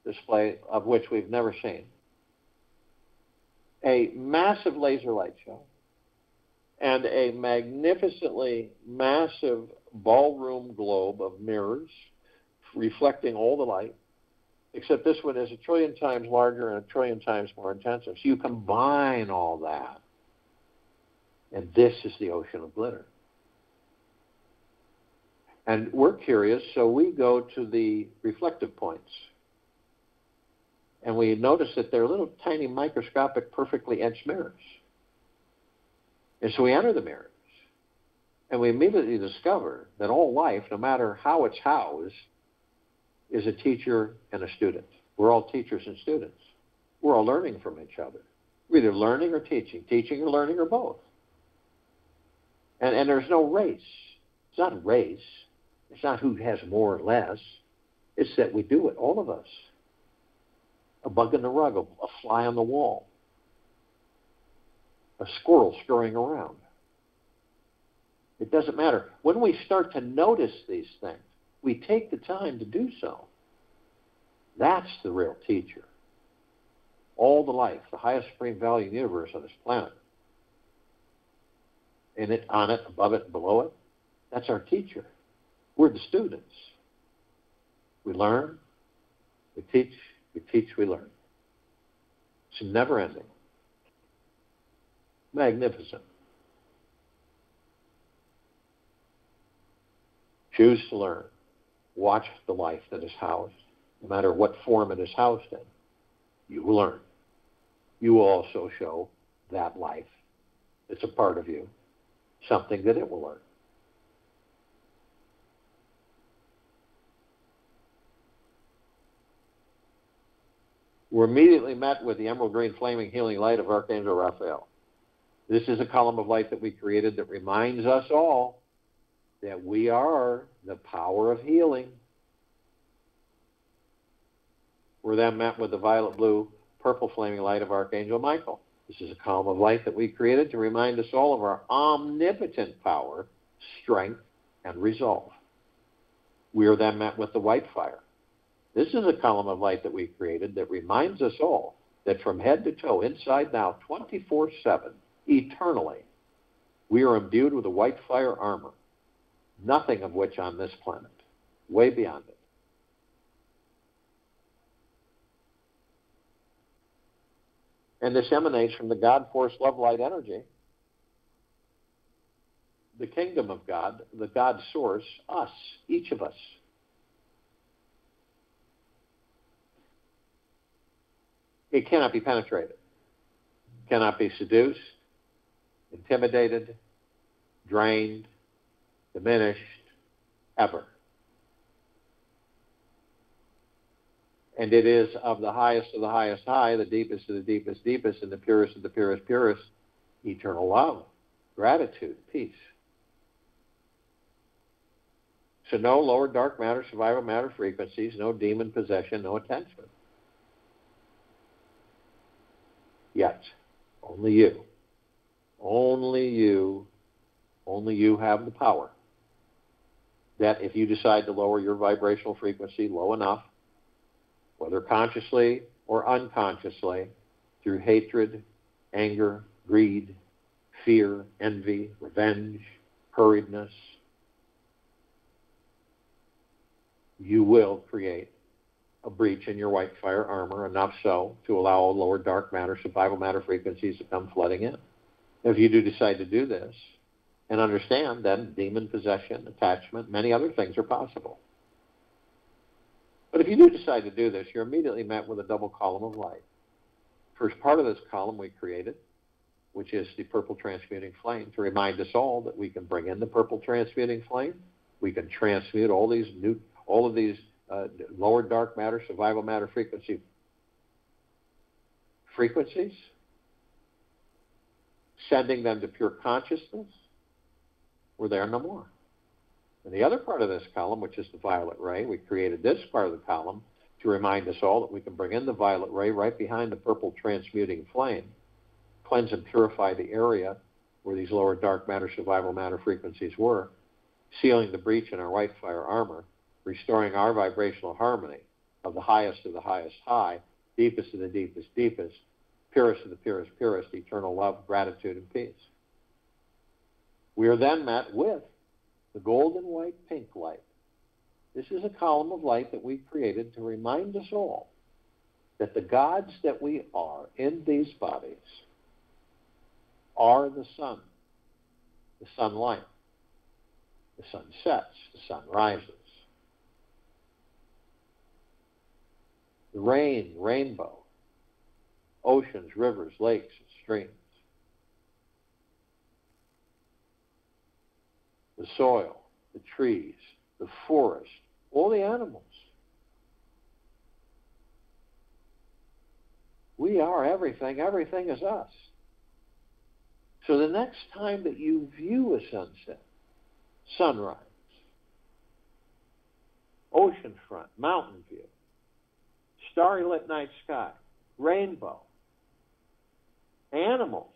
display of which we've never seen. A massive laser light show and a magnificently massive ballroom globe of mirrors reflecting all the light, except this one is 1 trillion times larger and 1 trillion times more intensive. So you combine all that, and this is the ocean of glitter. And we're curious, so we go to the reflective points. And we notice that they're little tiny microscopic, perfectly etched mirrors. And so we enter the mirrors. And we immediately discover that all life, no matter how it's housed, is a teacher and a student. We're all teachers and students. We're all learning from each other. We're either learning or teaching or learning or both. And there's no race. It's not a race. It's not who has more or less. It's that we do it, all of us. A bug in the rug, a fly on the wall, a squirrel scurrying around. It doesn't matter. When we start to notice these things, we take the time to do so. That's the real teacher. All the life, the highest supreme value in the universe on this planet, in it, on it, above it, below it, that's our teacher. We're the students. We learn, we teach, we learn. It's never ending. Magnificent. Choose to learn. Watch the life that is housed. No matter what form it is housed in, you will learn. You will also show that life that's a part of you something that it will learn. We're immediately met with the emerald green flaming healing light of Archangel Raphael. This is a column of light that we created that reminds us all that we are the power of healing. We're then met with the violet blue purple flaming light of Archangel Michael. This is a column of light that we created to remind us all of our omnipotent power, strength, and resolve. We are then met with the white fire. This is a column of light that we created that reminds us all that from head to toe, inside now, 24/7, eternally, we are imbued with a white fire armor, nothing of which on this planet, way beyond it. And this emanates from the God Force Love Light energy, the kingdom of God, the God Source, us, each of us. It cannot be penetrated, cannot be seduced, intimidated, drained, diminished, ever. And it is of the highest high, the deepest of the deepest deepest, and the purest of the purest purest, eternal love, gratitude, peace. So no lower dark matter, survival matter frequencies, no demon possession, no attachment. Yet, only you have the power that if you decide to lower your vibrational frequency low enough, whether consciously or unconsciously, through hatred, anger, greed, fear, envy, revenge, hurriedness, you will create a breach in your white fire armor, enough so to allow all lower dark matter, survival matter frequencies to come flooding in. If you do decide to do this, and understand then demon possession, attachment, many other things are possible. But if you do decide to do this, you're immediately met with a double column of light. First part of this column we created, which is the purple transmuting flame, to remind us all that we can bring in the purple transmuting flame. We can transmute all of these lower dark matter, survival matter frequencies, sending them to pure consciousness, where they are no more. And the other part of this column, which is the violet ray, we created this part of the column to remind us all that we can bring in the violet ray right behind the purple transmuting flame, cleanse and purify the area where these lower dark matter, survival matter frequencies were, sealing the breach in our white fire armor, restoring our vibrational harmony of the highest high, deepest of the deepest deepest, purest of the purest purest, eternal love, gratitude, and peace. We are then met with the golden white pink light. This is a column of light that we created to remind us all that the gods that we are in these bodies are the sun, the sunlight. The sun sets, the sun rises. The rain, rainbow, oceans, rivers, lakes, and streams. The soil, the trees, the forest, all the animals. We are everything. Everything is us. So the next time that you view a sunset, sunrise, oceanfront, mountain view, starry lit night sky, rainbow, animals,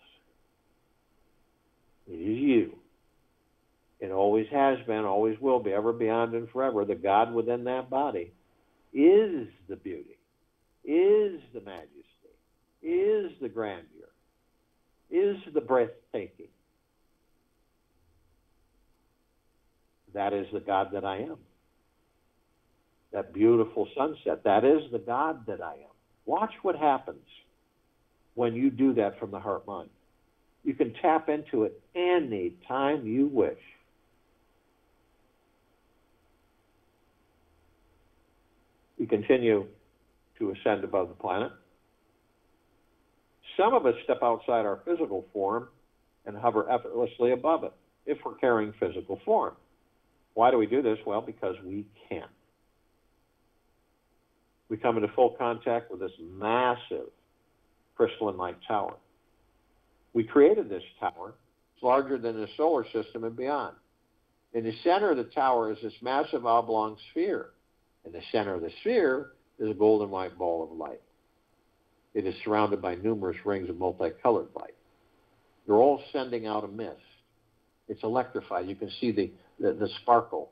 it is you. It always has been, always will be, ever, beyond, and forever. The God within that body is the beauty, is the majesty, is the grandeur, is the breathtaking. That is the God that I am. That beautiful sunset, that is the God that I am. Watch what happens when you do that from the heart mind. You can tap into it any time you wish. We continue to ascend above the planet. Some of us step outside our physical form and hover effortlessly above it, if we're carrying physical form. Why do we do this? Well, because we can. we come into full contact with this massive crystalline light tower. We created this tower. It's larger than the solar system and beyond. In the center of the tower is this massive oblong sphere. In the center of the sphere is a golden white ball of light. It is surrounded by numerous rings of multicolored light. They're all sending out a mist. It's electrified. You can see the sparkle,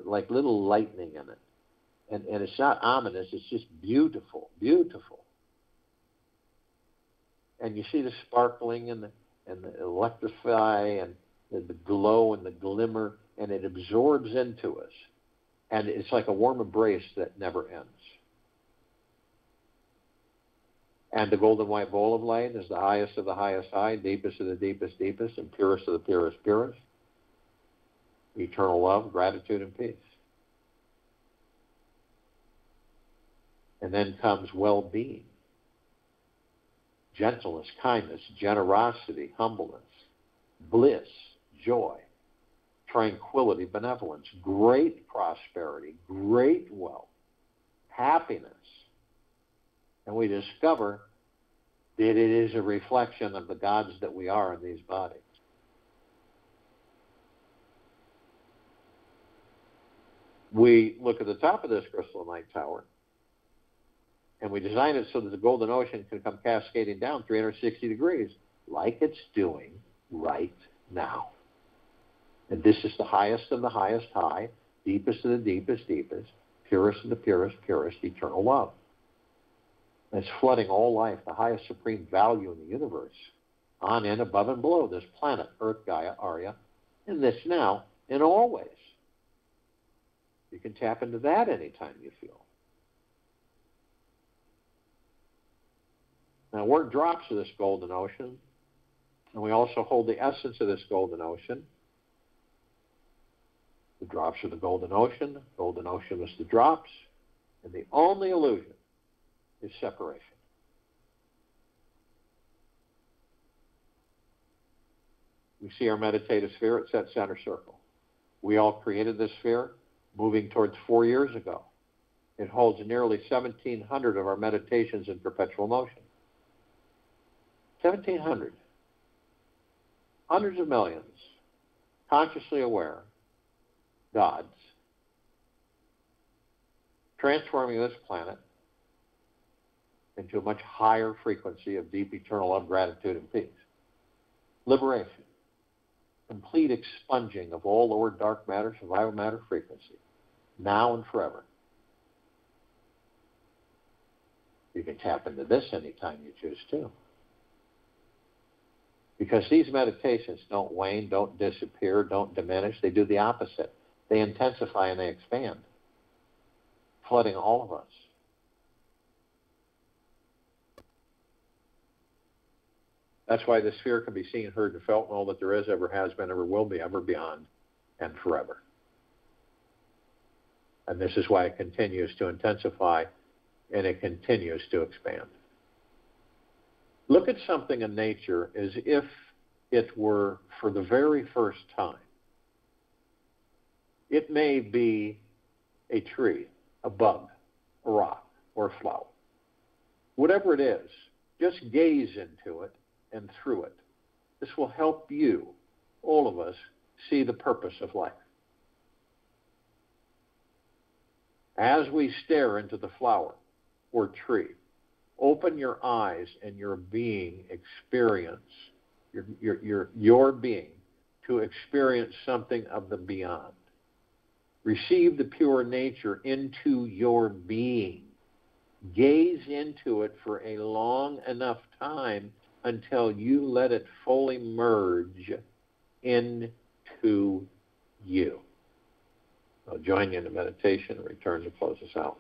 like little lightning in it. And it's not ominous, it's just beautiful, beautiful. And you see the sparkling and the electrify and the glow and the glimmer, and it absorbs into us. And it's like a warm embrace that never ends. And the golden white bowl of light is the highest of the highest high, deepest of the deepest deepest, and purest of the purest purest. Eternal love, gratitude, and peace. And then comes well-being, gentleness, kindness, generosity, humbleness, bliss, joy, tranquility, benevolence, great prosperity, great wealth, happiness. And we discover that it is a reflection of the gods that we are in these bodies. We look at the top of this crystalline light tower, and we design it so that the golden ocean can come cascading down 360 degrees, like it's doing right now. And this is the highest of the highest high, deepest of the deepest deepest, purest of the purest purest, eternal love. And it's flooding all life, the highest supreme value in the universe, on, in, above, and below this planet, Earth, Gaia, Arya, in this now, and always. You can tap into that anytime you feel. Now, we're drops of this golden ocean, and we also hold the essence of this golden ocean. The drops are the golden ocean is the drops, and the only illusion is separation. We see our meditative sphere at set center circle. We all created this sphere moving towards 4 years ago. It holds nearly 1,700 of our meditations in perpetual motion. 1,700. Hundreds of millions, consciously aware gods, transforming this planet into a much higher frequency of deep eternal love, gratitude, and peace. Liberation. Complete expunging of all lower dark matter, survival matter frequency, now and forever. You can tap into this anytime you choose to. Because these meditations don't wane, don't disappear, don't diminish. They do the opposite. They intensify and they expand, flooding all of us. That's why the sphere can be seen, heard, and felt, and all that there is, ever has been, ever will be, ever beyond, and forever. And this is why it continues to intensify and it continues to expand. Look at something in nature as if it were for the very first time. It may be a tree, a bug, a rock, or a flower. Whatever it is, just gaze into it and through it. This will help you, all of us, see the purpose of life. As we stare into the flower or tree, open your eyes and your being experience, your being, to experience something of the beyond. Receive the pure nature into your being. Gaze into it for a long enough time until you let it fully merge into you. I'll join you in the meditation and return to close us out.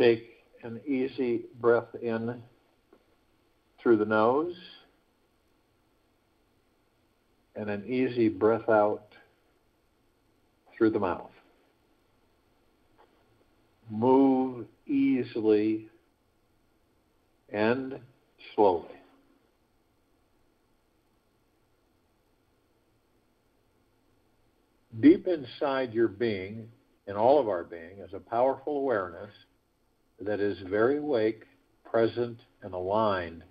Take an easy breath in through the nose and an easy breath out through the mouth. Move easily and slowly. Deep inside your being, in all of our being, is a powerful awareness that is very awake, present, and aligned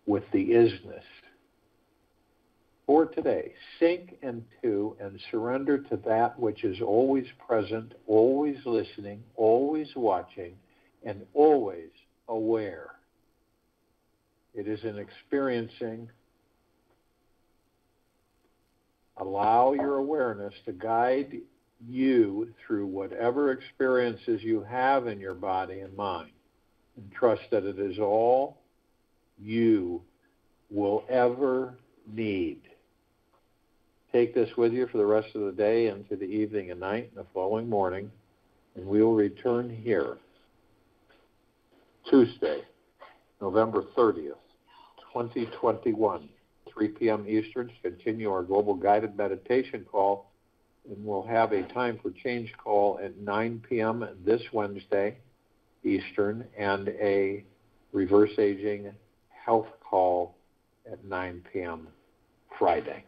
with the isness. For today, sink into and surrender to that which is always present, always listening, always watching, and always aware. It is an experiencing. Allow your awareness to guide you through whatever experiences you have in your body and mind. And trust that it is all you will ever need. Take this with you for the rest of the day, into the evening and night, and the following morning, and we will return here Tuesday, November 30th, 2021, 3 p.m. Eastern, to continue our global guided meditation call. And we'll have a Time for Change call at 9 p.m. this Wednesday Eastern, and a Reverse Aging Health call at 9 p.m. Friday.